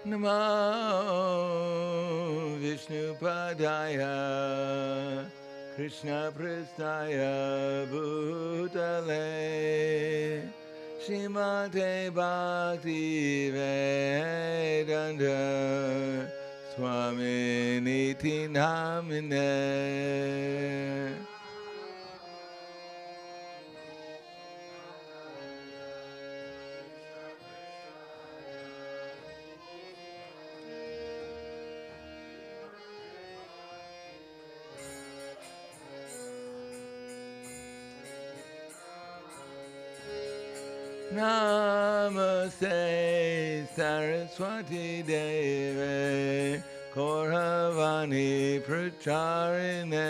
Namo Vishnu Padaya Krishna Prastaya Bhutale Srimate Bhakti Vedanta Swami Niti Namine. Namaste Saraswati Deve Kauravani Pracharine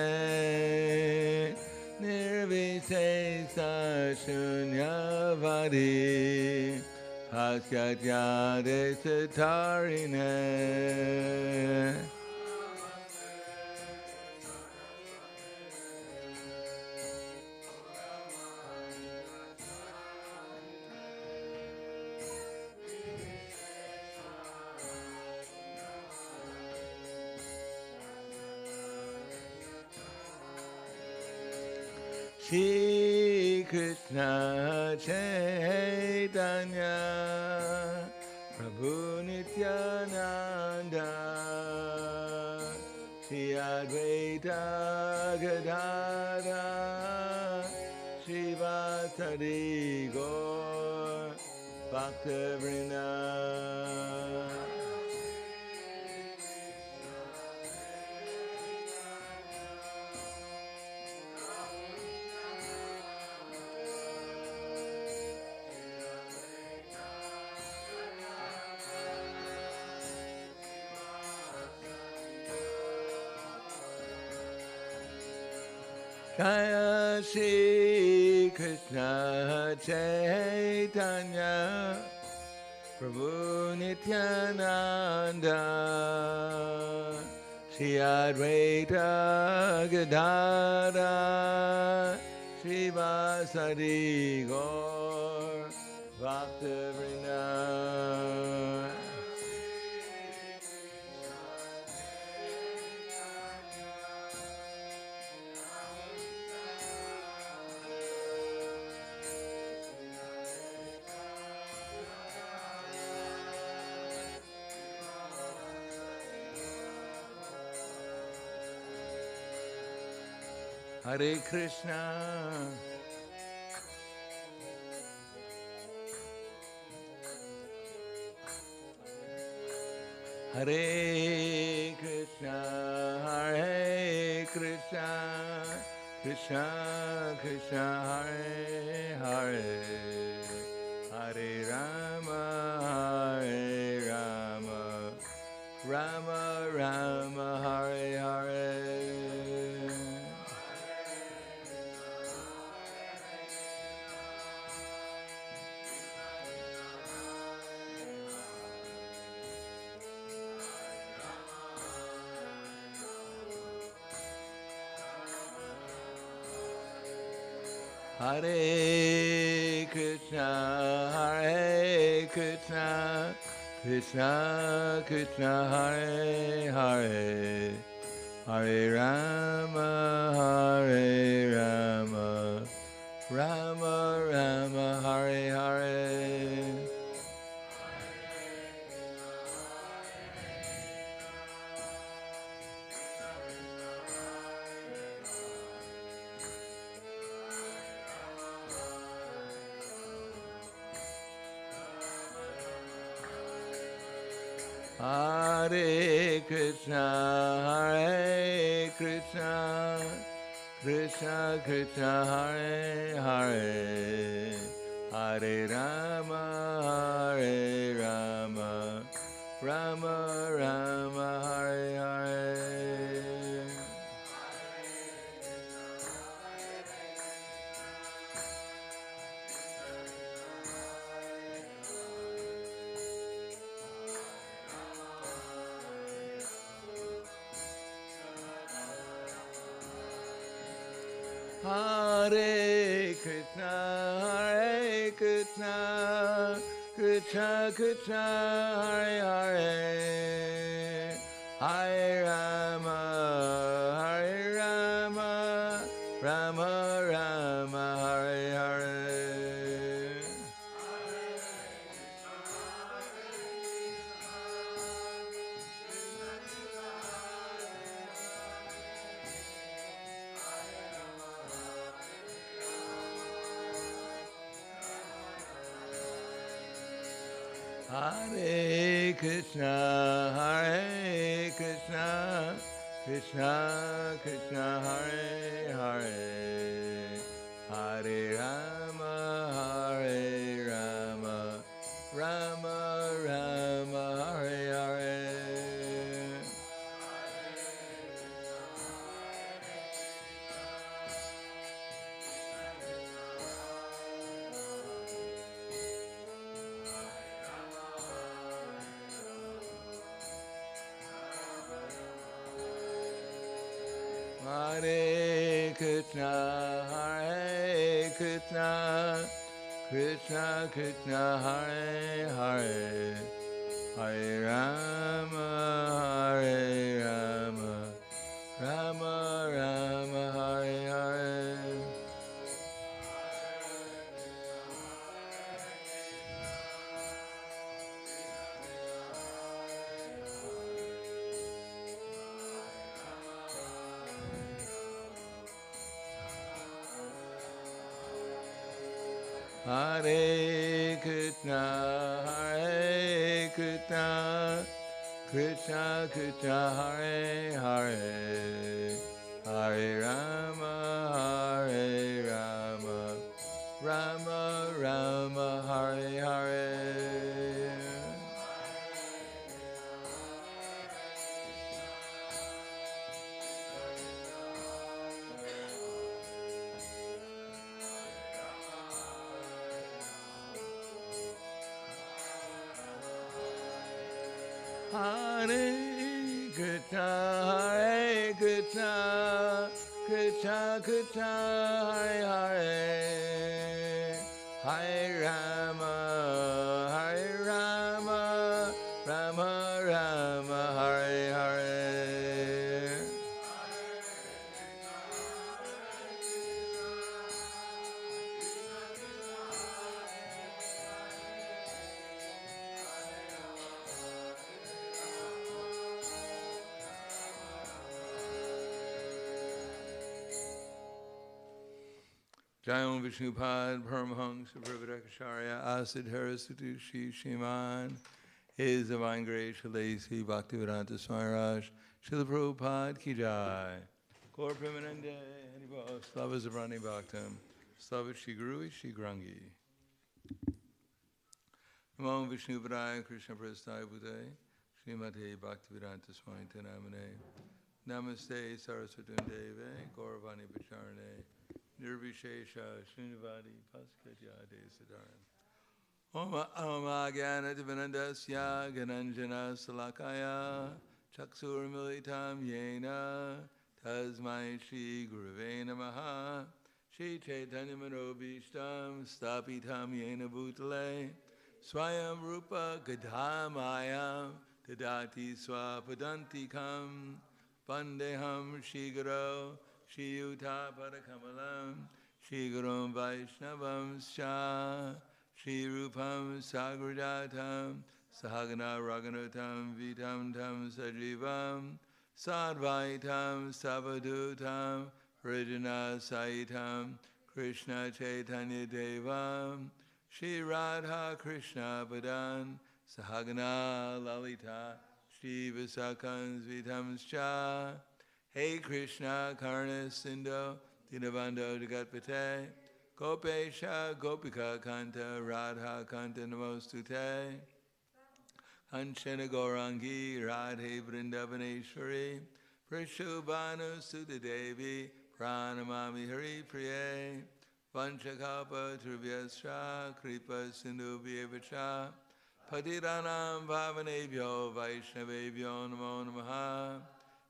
Nirvisesa Shunyavadi Paskatyade Satarine. Shri Krishna Chaitanya Prabhu Nityananda Shri Advaita Gadadhara Shri Vasari Gaur Bhaktivinoda. Jaya Shri Krishna Chaitanya Prabhu Nityananda Shri Advaita Gadadhara Shri Vasari Gaur Bhaktivinoda. Hare Krishna, Hare Krishna, Hare Krishna, Krishna Krishna, Hare Hare, Hare Rama, Hare Rama, Rama Rama, Hare Hare. Hare Krishna, Hare Krishna, Krishna Krishna, Hare Hare, Hare Rama, Hare Rama, Rama Rama, Hare Hare. Hare Krishna, Hare Krishna, Krishna Krishna, Hare Hare, Hare Rama, Hare Rama, Rama Rama, Hare Hare. Hare Krishna, Krishna Krishna Krishna Hare Hare Hare-rama Hare-rama Rama Rama Hare Hare Hare Krishna, Hare Krishna, Krishna Krishna, Hare Hare, Hare Rama, Hare Rama, Rama Rama, Hare Hare. Hare Krishna, Hare Krishna, Krishna Krishna, Hare Hare, Hare Rama, Hare Rama, Rama Rama, Hare Hare. Hare Krishna, Hare Krishna, Krishna Krishna, Hare Hare, Hare Rama, Hare Rama, Rama Rama, Hare Hare. Hare Krishna, Hare Krishna, Krishna Krishna, Hare Hare, Hare Rama, Hare Rama, Rama Rama, Hare Hare. Jayam Vishnupad Paramahansa Prabhadakacharya Asidhara Satushi Shiman His Divine Grace Shalasi Bhakti-Vedanta Swami Raj Srila Prabhupada Ki Jai Gaur Premanande Haribol Slava Zabrani Bhaktam Slava Shri Guru Shri Grangi Namo Vishnupadaya Krishna Prasthaya Bhute Srimate Bhakti-Vedanta Swami Tenamane Namaste Saraswati Deve Gauravani Pacharane Nirvishesha Srinivadi Paskajade Siddharan Om Agyana Divanandasya Gananjana Salakaya Chaksur Militam Yena Tasmai Shri Guruve Namaha Shri Chaitanya Manobishtam Stapitam Yena Bhutale Swayam Rupa Gadhamayam Tadati Swapadantikam Vandeham Shri Guru Shri Yuta Padakamalam, Shri Gurum Vaishnavam Scha, Shri Rupam Sagrajatam, Sahagana Raghunatam Vitam Tam Sajivam, Sadvaitam Savadutam, Vrijana Saitam, Krishna Chaitanya Devam, Shri Radha Krishna Padan, Sahagana Lalita, Shri Visakan Vitam Scha, Hey Krishna Karna Sindhu Dinabando Jagatpate Gopesha Gopika Kanta Radha Kanta Namostute Kanchana Gaurangi Radhe Vrindavaneshwari Prishubhanu Sudha Devi Pranamami Hari Priye Vanchakalpa Trivyascha Kripa Sindhu Vyevacha Patiranam Bhavanebhyo Vaishnavebhyo Namo Namaha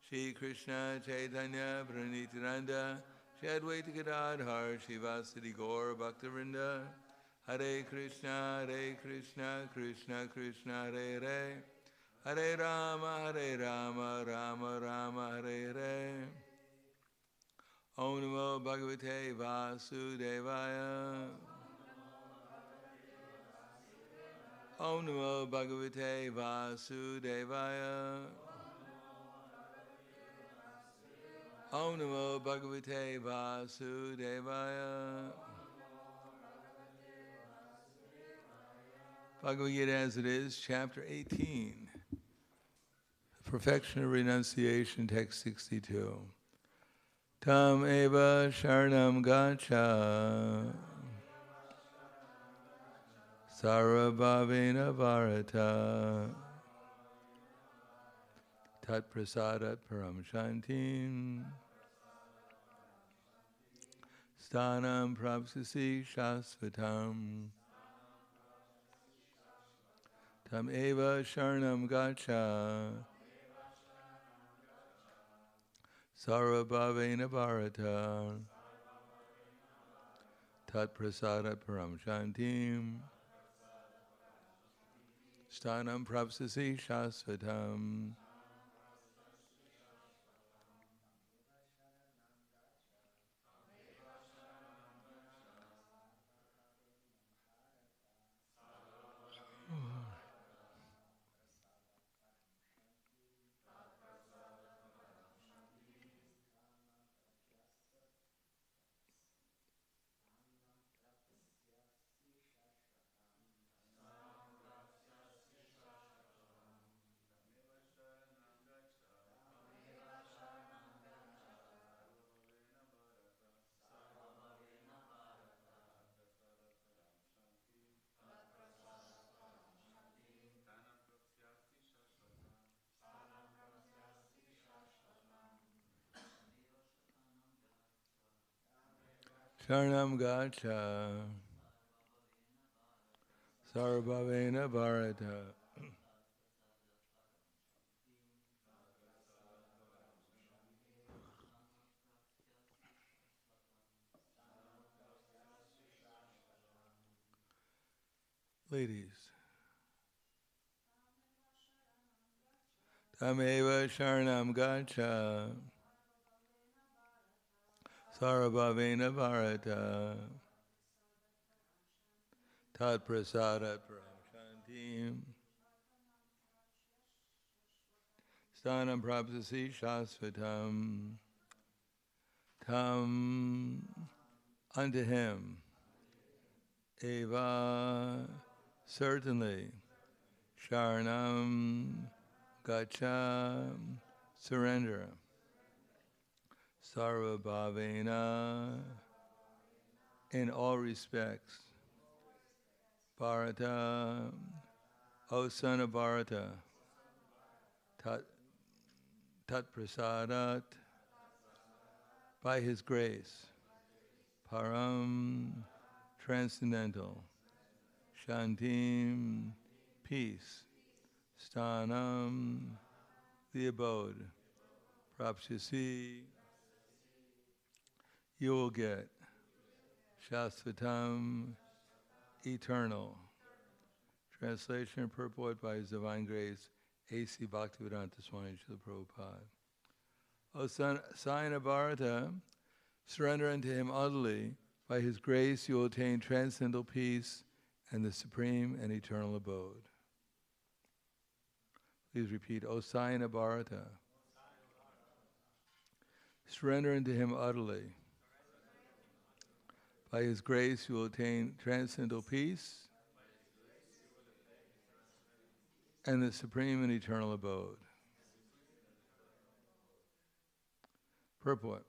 Shri Krishna Chaitanya Pranitiranda Shri Advaita Gadadhar Shri Vasudhi Gaur Bhaktivinoda Hare Krishna, Krishna Krishna, Hare Hare, Hare Rama, Rama Rama, Hare Hare. Om Namo Bhagavate Vasudevaya. Om Namo Bhagavate Vasudevaya. Om Namo Bhagavate Vasudevaya. Bhagavad Gita as it is, chapter 18. Perfection of Renunciation, text 62. Tam eva sharanam gacha sarvabhavena varata tat prasadat param shantim sthanam prapsasi shasvatam tam eva sharanam gacha sarvabhavena bharata tat prasadat param shantim sthanam prapsasi shasvatam. Sharanam gacha sarvabhavena bharata Ladies. Tameva sharanam gacha sarvabhavena bharata tat prasadat param shantim sthanam prapsasi shasvatam tam unto him eva certainly sharanam gacha surrender sarvabhavena in all respects Bharata, O son of Bharata, tat prasadat, by his grace, param, transcendental, shantim, peace, sthanam, the abode, prapsyasi, you will get, shasvatam, eternal. Translation and purport by His Divine Grace, A.C. Bhakti-Vedanta Swami Srila Prabhupada. O sign of Bharata, surrender unto him utterly. By his grace you will attain transcendental peace and the supreme and eternal abode. Please repeat, O sign of Bharata, surrender unto him utterly. By his grace you will attain transcendental peace and the supreme and eternal abode. Purport.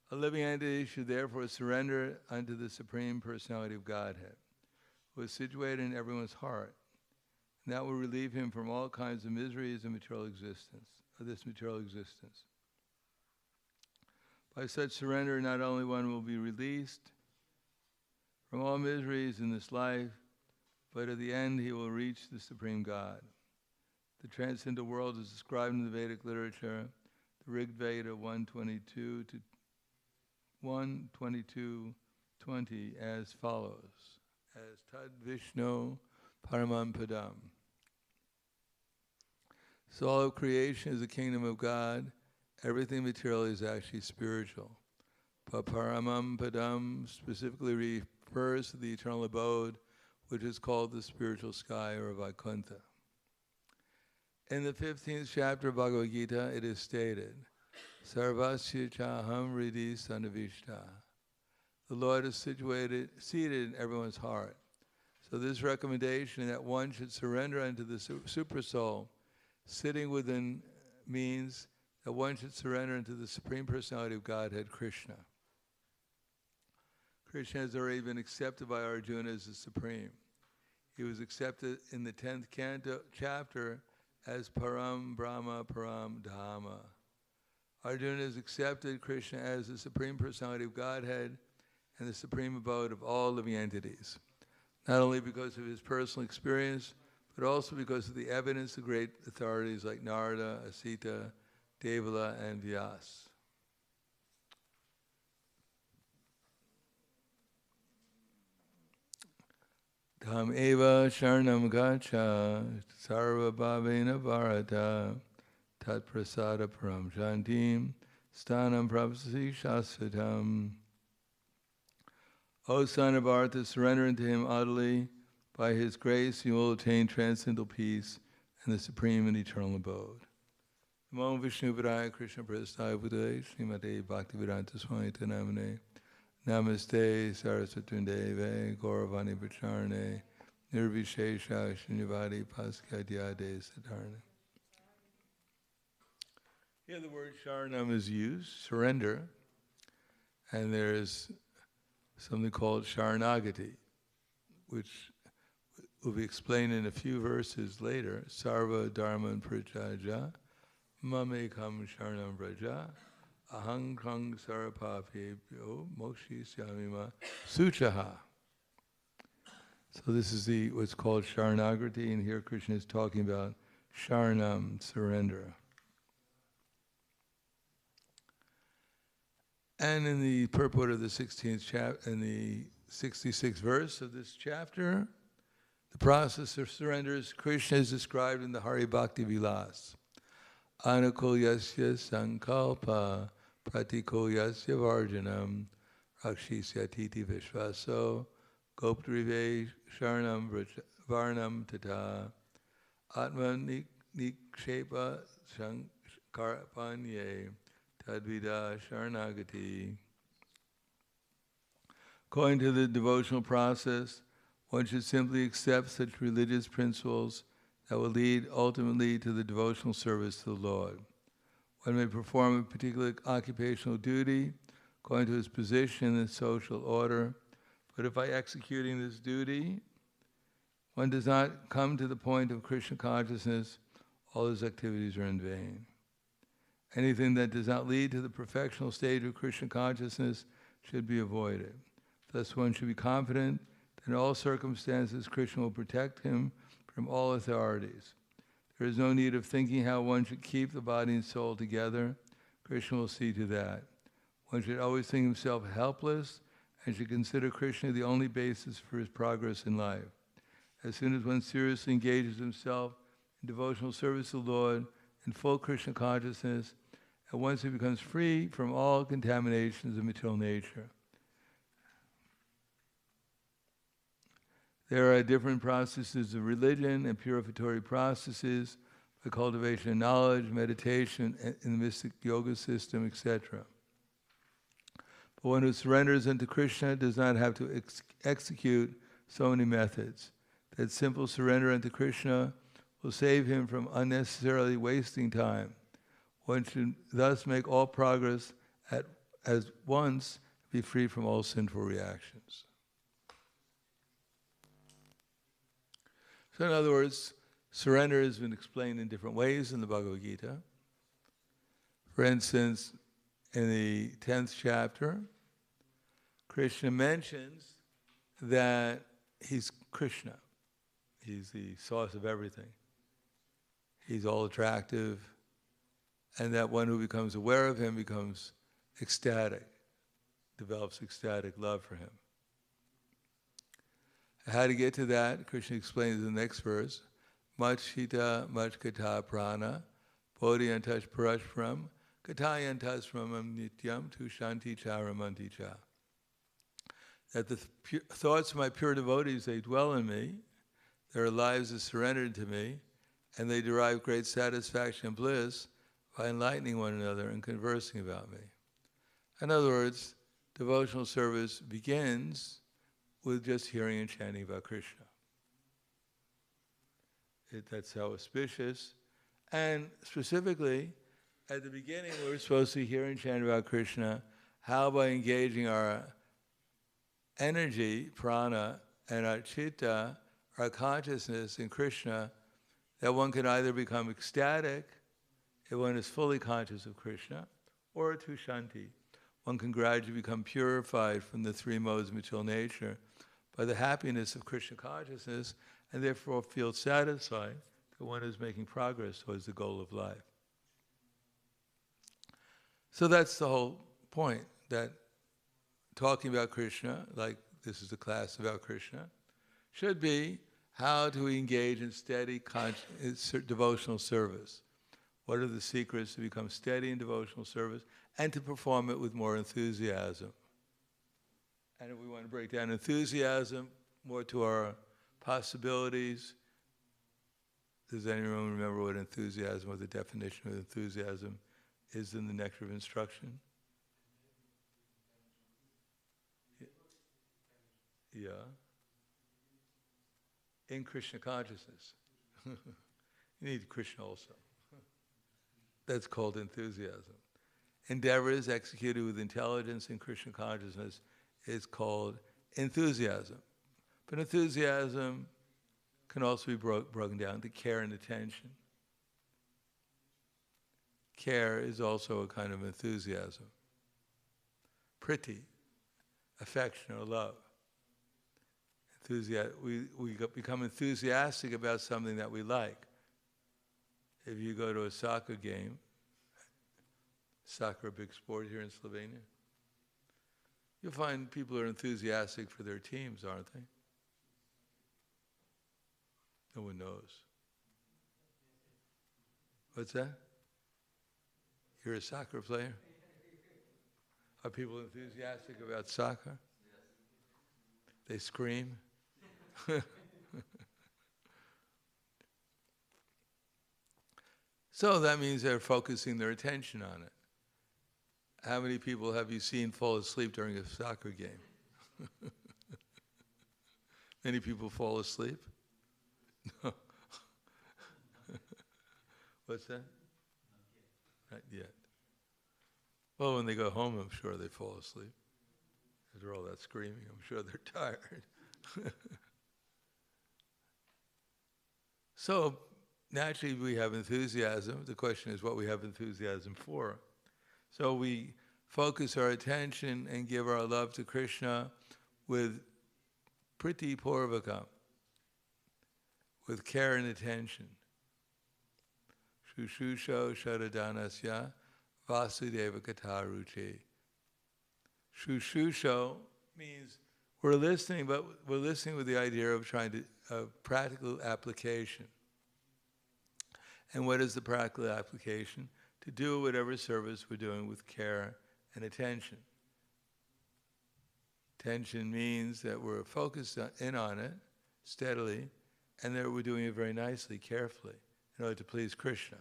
A living entity should therefore surrender unto the Supreme Personality of Godhead, who is situated in everyone's heart, and that will relieve him from all kinds of miseries of material existence, of this material existence. By such surrender, not only one will be released from all miseries in this life, but at the end he will reach the Supreme God. The transcendental world is described in the Vedic literature, the Rig Veda 122 to 122:20 as follows, as Tad Vishnu Paramam Padam. So all of creation is the kingdom of God. Everything material is actually spiritual. But Paramam Padam specifically refers to the eternal abode, which is called the spiritual sky or Vaikuntha. In the 15th chapter of Bhagavad Gita, it is stated, Sarvasya chaham ridi sanavishta. The Lord is seated in everyone's heart. So this recommendation that one should surrender unto the super soul, sitting within, means that one should surrender unto the Supreme Personality of Godhead, Krishna. Krishna has already been accepted by Arjuna as the Supreme. He was accepted in the 10th chapter as Param Brahma Param Dhamma. Arjuna has accepted Krishna as the Supreme Personality of Godhead and the supreme abode of all living entities, not only because of his personal experience, but also because of the evidence of great authorities like Narada, Asita, Devala, and Vyas. Dham eva sharanam gacha sarva bhavena bharata tat prasada param shantim stanam prapasi shasvatam. O son of Bharata, surrender unto him utterly. By his grace you will attain transcendental peace and the supreme and eternal abode. Namo Vishnu Padaya Krishna Prasthaya Bhutale Srimad Bhakti-Vedanta Swami Namane Namaste Saraswati Deve Gauravani Pacharne Nirvishesha Shunyavadi Paskadyade Satarne. Here the word Sharanam is used, surrender, and there's something called Sharanagati, which will be explained in a few verses later. Sarva Dharman Prajaja Mamekam Sharanam Vraja Ahang Krang Sarapapebhyo Mokshisyamima Suchaha. So this is what's called Sharanagati, and here Krishna is talking about Sharanam, surrender. And in the purport of the 16th chapter, in the 66th verse of this chapter, the process of surrender is Krishna is described in the Hari Bhakti Vilas. Anukulyasya sankalpa pratikulyasya varjanam rakshisya titi vishvaso goptrive sharanam varnam tata atma nikshepa shankarapanye tadvida sharanagati. According to the devotional process, one should simply accept such religious principles that will lead ultimately to the devotional service to the Lord. One may perform a particular occupational duty according to his position in the social order, but if by executing this duty, one does not come to the point of Krishna consciousness, all his activities are in vain. Anything that does not lead to the perfectional stage of Krishna consciousness should be avoided. Thus one should be confident that in all circumstances Krishna will protect him from all authorities. There is no need of thinking how one should keep the body and soul together. Krishna will see to that. One should always think himself helpless and should consider Krishna the only basis for his progress in life. As soon as one seriously engages himself in devotional service to the Lord in full Krishna consciousness, at once he becomes free from all contaminations of material nature. There are different processes of religion and purificatory processes for cultivation of knowledge, meditation, in the mystic yoga system, etc. But one who surrenders unto Krishna does not have to execute so many methods. That simple surrender unto Krishna will save him from unnecessarily wasting time. One should thus make all progress at once, be free from all sinful reactions. So in other words, surrender has been explained in different ways in the Bhagavad Gita. For instance, in the 10th chapter, Krishna mentions that he's Krishna. He's the source of everything. He's all attractive, and that one who becomes aware of him becomes ecstatic, develops ecstatic love for him. How to get to that, Krishna explains in the next verse. Machita machkata prana, bodhiyantash parashram, katayantas ramam nityam tu shanti charamanti cha. That the thoughts of my pure devotees, they dwell in me, their lives are surrendered to me, and they derive great satisfaction and bliss by enlightening one another and conversing about me. In other words, devotional service begins with just hearing and chanting about Krishna. That's how auspicious. And specifically, at the beginning, we're supposed to hear and chant about Krishna. How? By engaging our energy, prana, and our chitta, our consciousness in Krishna, that one can either become ecstatic if one is fully conscious of Krishna, or to shanti. One can gradually become purified from the three modes of material nature by the happiness of Krishna consciousness, and therefore feel satisfied that one is making progress towards the goal of life. So that's the whole point, that talking about Krishna, like this is a class about Krishna, should be how to engage in steady devotional service. What are the secrets to become steady in devotional service and to perform it with more enthusiasm? And if we want to break down enthusiasm more to our possibilities, does anyone remember what enthusiasm, or the definition of enthusiasm is in the Nectar of Instruction? Yeah. In Krishna consciousness. You need Krishna also. That's called enthusiasm. Endeavors executed with intelligence in Krishna consciousness is called enthusiasm. But enthusiasm can also be broken down to care and attention. Care is also a kind of enthusiasm. Priti, affection or love. We become enthusiastic about something that we like. If you go to a soccer game, soccer, a big sport here in Slovenia, you'll find people are enthusiastic for their teams, aren't they? No one knows. What's that? You're a soccer player? Are people enthusiastic about soccer? They scream? So that means they're focusing their attention on it. How many people have you seen fall asleep during a soccer game? Many people fall asleep? No. What's that? Not yet. Well, when they go home, I'm sure they fall asleep. After all that screaming, I'm sure they're tired. So, naturally, we have enthusiasm. The question is what we have enthusiasm for. So we focus our attention and give our love to Krishna with priti purvakam, with care and attention. Shushusho sharadanasya vasudeva kataruchi. Shushusho means we're listening, but we're listening with the idea of trying to practical application. And what is the practical application? To do whatever service we're doing with care and attention. Attention means that we're focused in on it steadily, and that we're doing it very nicely, carefully, in order to please Krishna.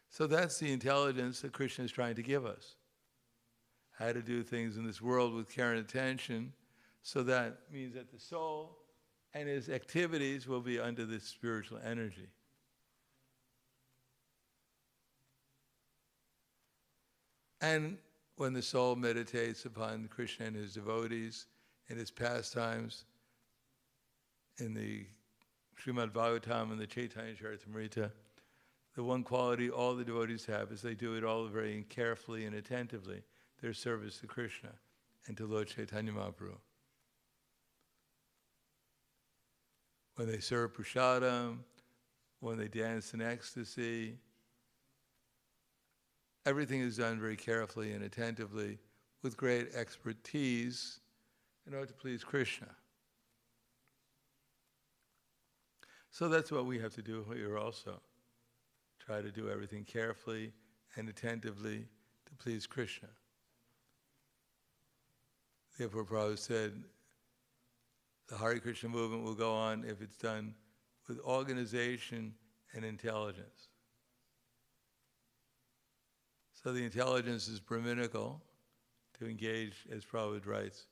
So that's the intelligence that Krishna is trying to give us. How to do things in this world with care and attention, so that means that the soul and his activities will be under this spiritual energy. And when the soul meditates upon Krishna and his devotees, in his pastimes, in the srimad-bhagavatam and the Chaitanya Charitamrita, the one quality all the devotees have is they do it all very carefully and attentively, their service to Krishna and to Lord Chaitanya Mahaprabhu. When they serve prasadam, when they dance in ecstasy, everything is done very carefully and attentively with great expertise in order to please Krishna. So that's what we have to do here also. Try to do everything carefully and attentively to please Krishna. Therefore, Prabhupada said, the Hare Krishna movement will go on if it's done with organization and intelligence. So the intelligence is Brahminical, to engage, as Prabhupada writes,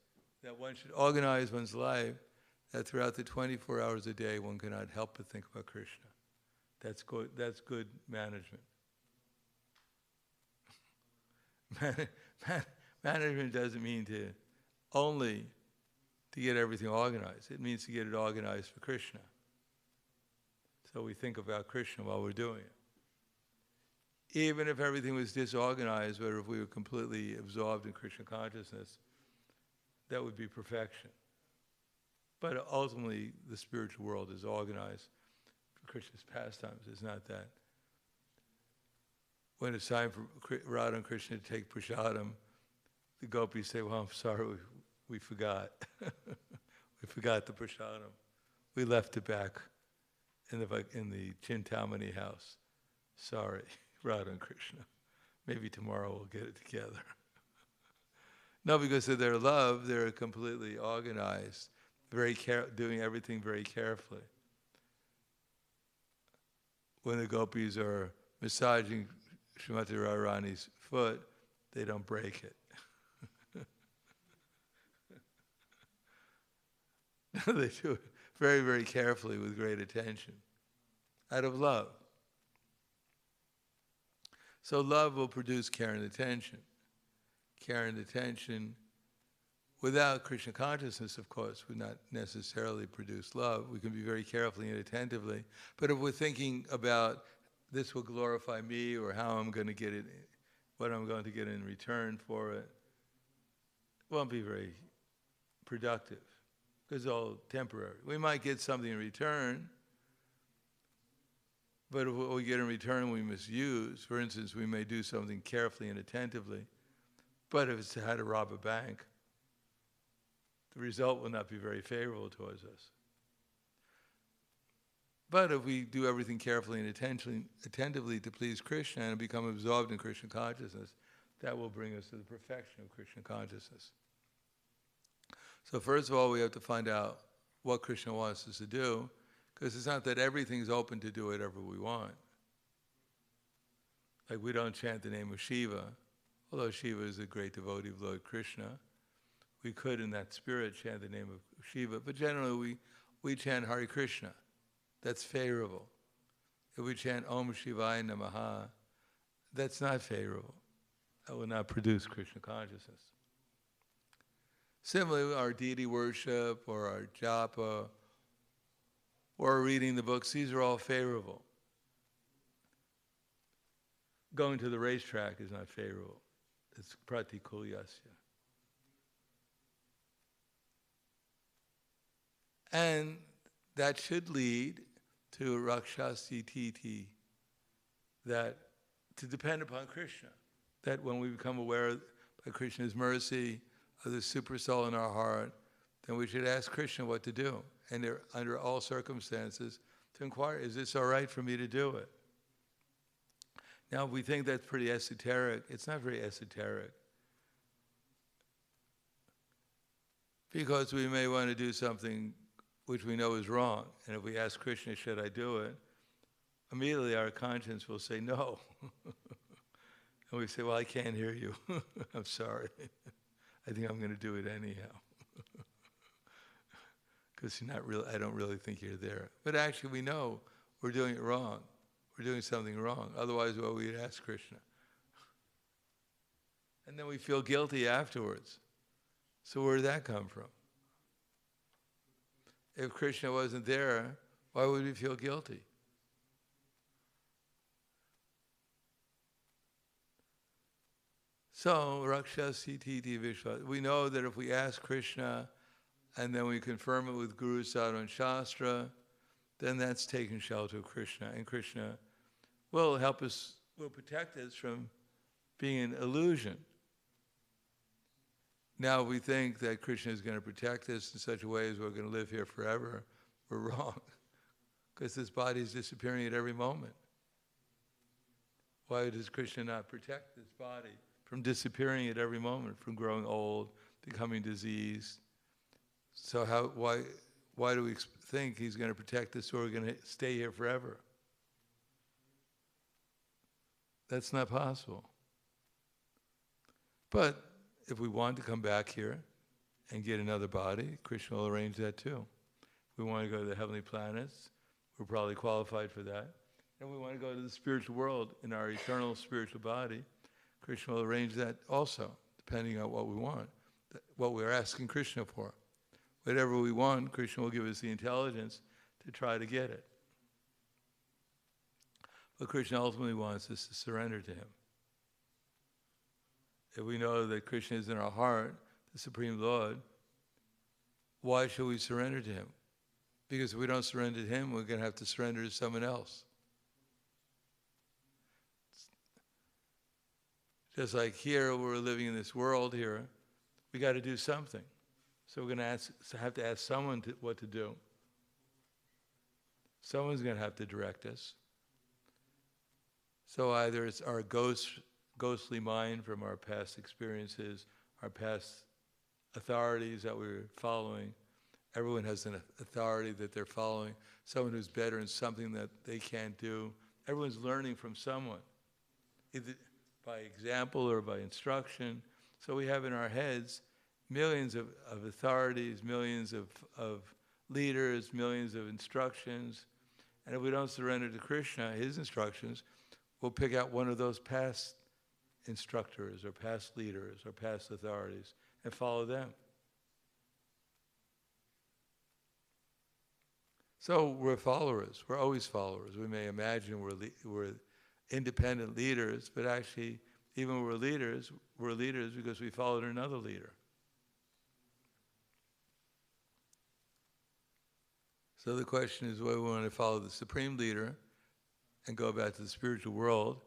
that one should organize one's life, that throughout the 24 hours a day one cannot help but think about Krishna. That's good management. Management doesn't mean to only to get everything organized. It means to get it organized for Krishna. So we think about Krishna while we're doing it. Even if everything was disorganized, or if we were completely absorbed in Krishna consciousness, that would be perfection. But ultimately, the spiritual world is organized for Krishna's pastimes. It's not that. When it's time for Radha and Krishna to take prasadam, the gopis say, well, I'm sorry, we forgot. We forgot the prasadam. We left it back in the Chintamani house. Sorry, Radha and Krishna. Maybe tomorrow we'll get it together. No, because of their love, they're completely organized, doing everything very carefully. When the gopis are massaging Srimati Radharani's foot, they don't break it. They do it very, very carefully with great attention, out of love. So love will produce care and attention. Care and attention without Krishna consciousness, of course, would not necessarily produce love. We can be very carefully and attentively. But if we're thinking about this will glorify me, or how I'm going to get it, what I'm going to get in return for it, it won't be very productive, because it's all temporary. We might get something in return, but if what we get in return we misuse, for instance, we may do something carefully and attentively, but if it's how to rob a bank, the result will not be very favorable towards us. But if we do everything carefully and attentively to please Krishna and become absorbed in Krishna consciousness, that will bring us to the perfection of Krishna consciousness. So first of all, we have to find out what Krishna wants us to do, because it's not that everything's open to do whatever we want. Like we don't chant the name of Shiva, although Shiva is a great devotee of Lord Krishna. We could, in that spirit, chant the name of Shiva, but generally we chant Hare Krishna. That's favorable. If we chant Om Shivaya Namaha, that's not favorable. That will not produce Krishna consciousness. Similarly, our deity worship, or our japa, or reading the books, these are all favorable. Going to the racetrack is not favorable. It's pratikulyasya. And that should lead to rakshasi titi, that to depend upon Krishna, that when we become aware by Krishna's mercy of the super soul in our heart, then we should ask Krishna what to do, and under all circumstances to inquire, is this all right for me to do it? Now, if we think that's pretty esoteric, it's not very esoteric, because we may want to do something which we know is wrong. And if we ask Krishna, should I do it? Immediately our conscience will say no. And we say, well, I can't hear you. I'm sorry. I think I'm going to do it anyhow. Because I don't really think you're there. But actually we know we're doing it wrong. We're doing something wrong. Otherwise, well, we'd ask Krishna. And then we feel guilty afterwards. So where did that come from? If Krishna wasn't there, why would we feel guilty? So, Rakshasi Titi Vishwa. We know that if we ask Krishna and then we confirm it with Guru, Sadhu, and Shastra, then that's taking shelter of Krishna. And Krishna will help us, will protect us from being an illusion. Now we think that Krishna is going to protect us in such a way as we're going to live here forever. We're wrong. Because this body is disappearing at every moment. Why does Krishna not protect this body from disappearing at every moment, from growing old, becoming diseased? So why do we think he's going to protect us, or we're going to stay here forever? That's not possible. But if we want to come back here and get another body, Krishna will arrange that too. If we want to go to the heavenly planets, we're probably qualified for that. And we want to go to the spiritual world in our eternal spiritual body, Krishna will arrange that also, depending on what we want, what we're asking Krishna for. Whatever we want, Krishna will give us the intelligence to try to get it. But Krishna ultimately wants us to surrender to him. If we know that Krishna is in our heart, the Supreme Lord, why should we surrender to him? Because if we don't surrender to him, we're going to have to surrender to someone else. Just like here, we're living in this world here, we got to do something. So we're going to have to ask someone what to do. Someone's going to have to direct us. So either it's our ghostly mind from our past experiences, our past authorities that we're following. Everyone has an authority that they're following, someone who's better in something that they can't do. Everyone's learning from someone, either by example or by instruction. So we have in our heads millions of authorities, millions of leaders, millions of instructions. And if we don't surrender to Krishna, his instructions, we'll pick out one of those past instructors or past leaders or past authorities and follow them. So we're followers. We're always followers. We may imagine we're independent leaders, but actually, even when we're leaders because we followed another leader. So the question is whether we want to follow the Supreme Leader and go back to the spiritual world,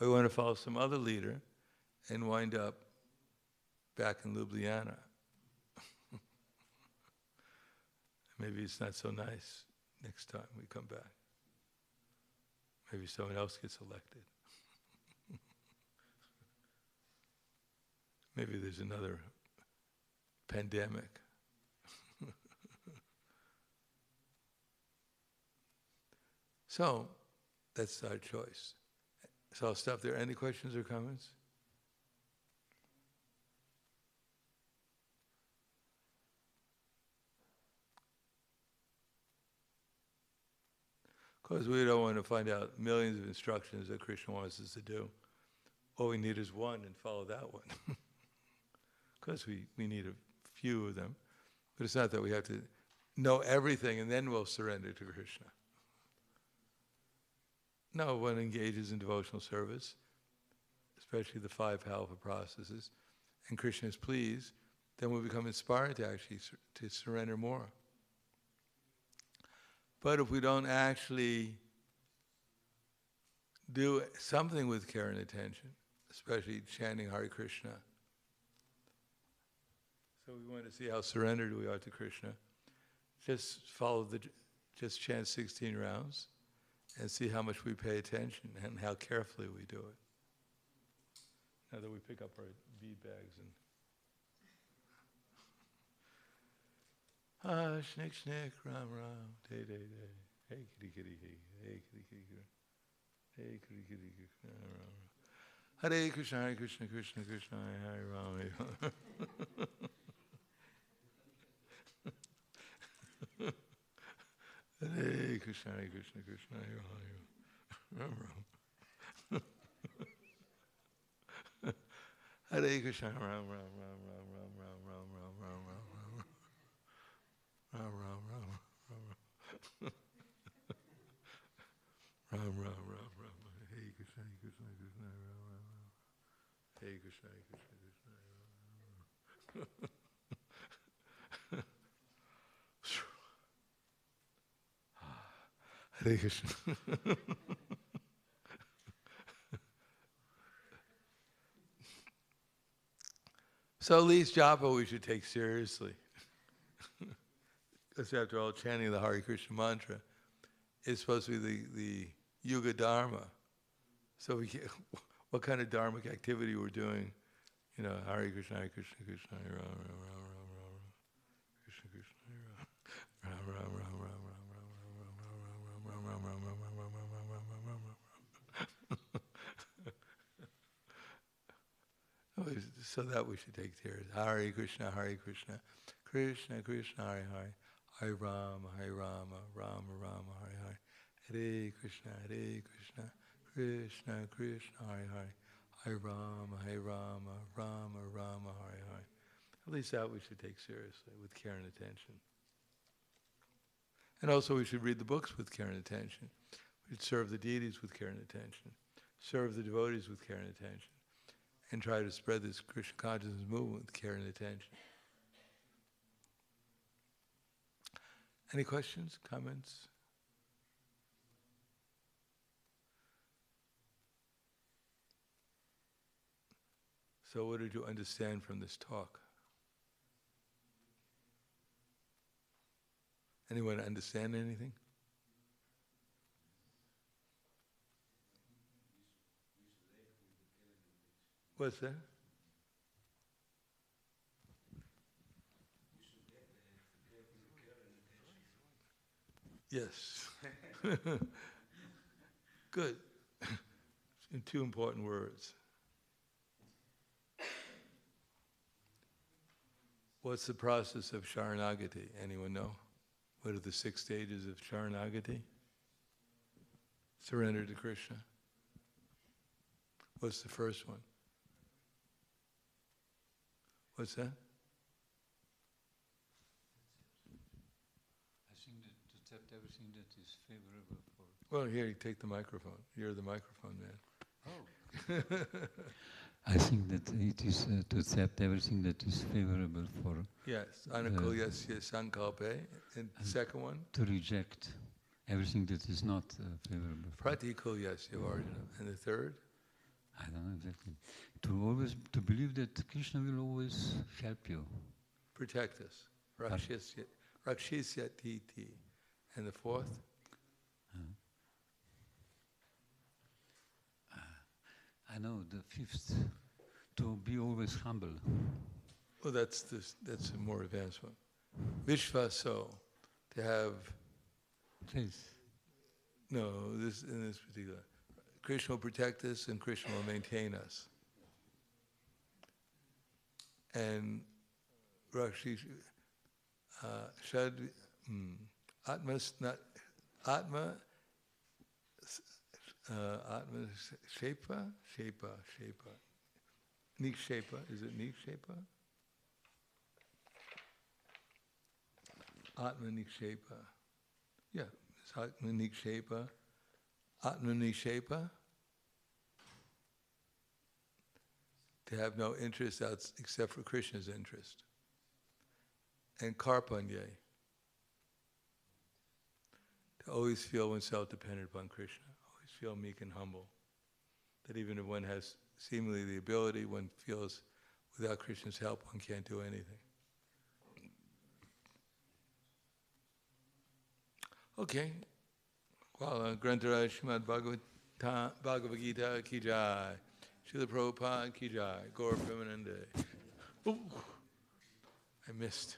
or we want to follow some other leader and wind up back in Ljubljana. Maybe it's not so nice next time we come back. Maybe someone else gets elected. Maybe there's another pandemic. So, that's our choice. So I'll stop there. Any questions or comments? Because we don't want to find out millions of instructions that Krishna wants us to do. All we need is one and follow that one. Because we need a few of them. But it's not that we have to know everything and then we'll surrender to Krishna. No, one engages in devotional service, especially the 5 powerful processes, and Krishna is pleased, then we become inspired to actually to surrender more. But if we don't actually do something with care and attention, especially chanting Hare Krishna, so we want to see how surrendered we are to Krishna, just chant 16 rounds and see how much we pay attention and how carefully we do it. Now that we pick up our bead bags and schnick schnick, ram ram, day day day, hey kitty kitty hey, hey kitty kitty kitty, hey kitty kitty kitty, ram ram. Hare Krishna, Hare Krishna, Krishna Krishna, Hare Rama, Hare Rama. Hare Krishna, Hare Krishna, Krishna Hare Rama, Ram Ram. Hare Krishna, Ram Ram Ram Ram Ram Ram Ram Ram Ram Ram Ram Ram Ram Ram Ram Ram Ram Ram. Hare Krishna, Hare Krishna, Krishna Ram Ram Ram. Hare Krishna, Hare Krishna, Krishna Ram Ram. Hare Krishna. So at least japa we should take seriously. Because after all, chanting the Hare Krishna mantra is supposed to be the Yuga Dharma. So what kind of dharmic activity we're doing, Hare Krishna, Hare Krishna, Krishna Hare Rama, Rama Rama, Rama Krishna Krishna Hare Rama, Rama Rama, Rama Rama, Rama. So that we should take serious. Hare Krishna, Krishna Krishna, Hare Hare, Hare Rama, Rama Rama, Hare Hare, Hare Krishna, Krishna Krishna, Hare Hare, Hare Rama, Rama Rama, Hare Hare. At least that we should take seriously with care and attention. And also we should read the books with care and attention. We should serve the deities with care and attention. Serve the devotees with care and attention. And try to spread this Krishna consciousness movement with care and attention. Any questions, comments? So what did you understand from this talk? Anyone understand anything? What's that? Yes. Good. In two important words. What's the process of Sharanagati? Anyone know? What are the 6 stages of Sharanagati? Surrender to Krishna. What's the first one? What's that? I think that to accept everything that is favorable for... Well, here, you take the microphone. You're the microphone man. Oh. I think that it is to accept everything that is favorable for... Yes, anakulyasya sankalpe. And the second one? To reject everything that is not favorable. Pratikulyasya varjana. And the third? I don't know exactly. To believe that Krishna will always help you. Protect us. Rakshasya titi. And the fourth? I know, the fifth, to be always humble. Well, that's a more advanced one. Vishvaso, to have... Please. No, in this particular... Krishna will protect us and Krishna will maintain us. And Rakshi Shad Atma Shepa. Nikshepa, is it Nikshepa? Atma Nikshepa. Yeah, it's Atma Nikshepa. Atma Nikshepa. To have no interest except for Krishna's interest. And Karpanye. To always feel oneself dependent upon Krishna. Always feel meek and humble. That even if one has seemingly the ability, one feels without Krishna's help, one can't do anything. Okay. Well, Grantaraj srimad-bhagavatam ki jai. Srila Prabhupada ki jai. Gaur Premanande. I missed.